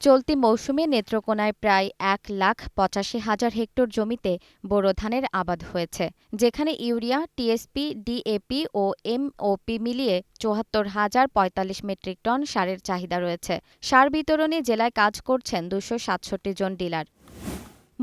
চলতি মৌসুমে নেত্রকোনায় প্রায় ১,৮৫,০০০ হেক্টর জমিতে বোরো ধানের আবাদ হয়েছে, যেখানে ইউরিয়া, টিএসপি, ডিএপি ও এমওপি মিলিয়ে ৭৪,০৪৫ মেট্রিক টন সারের চাহিদা রয়েছে। সার বিতরণে জেলায় কাজ করছেন ২৬৭ জন ডিলার।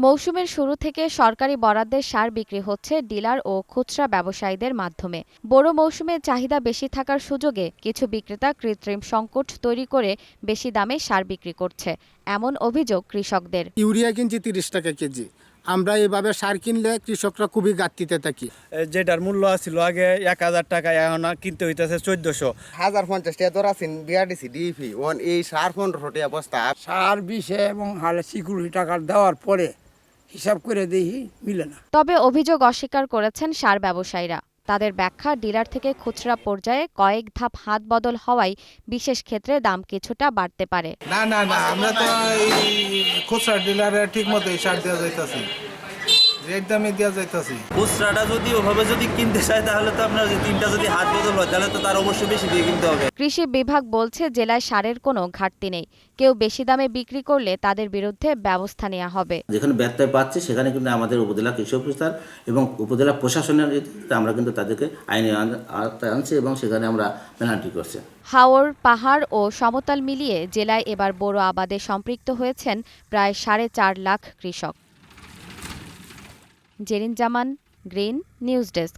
মৌসুমের শুরু থেকে সরকারি বরাদ্দের সার বিক্রি হচ্ছে ডিলার ও খুচরা ব্যবসায়ীদের মাধ্যমে। বোরো মৌসুমে চাহিদা বেশি থাকার সুযোগে কিছু বিক্রেতা কৃত্রিম সংকট তৈরি করে বেশি দামে সার বিক্রি করছে, এমন অভিযোগ কৃষকদের। ইউরিয়া কিনছি ৩০ টাকা কেজি। আমরা এভাবে সার কিনলে কৃষকরা খুবই ঘাটতিতে থাকি। যেটার মূল্য ছিল আগে ১,০০০ টাকা, এখন কিনতে হইতেছে ১৪০০। ১,০৫০ টাকা তোর আছেন বিআরডিসি ডিপি ওয়ান এই সার ১৫০০ টাকা বস্তা। সার বিষে এবং হালে সিকিউরিটি টাকা দেওয়ার পরে হিসাব করে দেখি মিলে না। তবে অভিযোগ অস্বীকার করেছেন সার ব্যবসায়ীরা। তাদের ব্যাখ্যা, ডিলার থেকে খুচরা পর্যায়ে কয়েক ধাপ হাত বদল হওয়ায় বিশেষ ক্ষেত্রে দাম কিছুটা বাড়তে পারে। না আমরা তো এই খুচরা ডিলারে ঠিক মতো সার দেওয়া যাইতেছি, রেট দামে দেওয়া যাইতেছি। খুচরাটা যদি ওভাবে যদি কিনতে চায় তাহলে তো আপনার তিনটা যদি হাত বদল হয় তাহলে তো তার অবশ্যই বেশি দিয়ে কিনতে হবে। কৃষি বিভাগ বলছে জেলায় সারের কোনো ঘাটতি নেই। কেউ বেশি দামে বিক্রি করলে তাদের বিরুদ্ধে ব্যবস্থা নেওয়া হবে। যেখানে ব্যত্যয় পাচ্ছে সেখানে কিন্তু আমাদের উপজেলা কৃষি অফিসার এবং উপজেলা প্রশাসনের আমরা কিন্তু তাদেরকে আইনে আওতায় আনছি এবং সেখানে আমরা পেনাল্টি করছি। হাওর, পাহাড় ও সমতল মিলিয়ে জেলায় এবার বোরো আবাদে সম্পৃক্ত হয়েছেন প্রায় ৪.৫ লাখ কৃষক। জেরিন জামান, গ্রিন নিউজ ডেস্ক।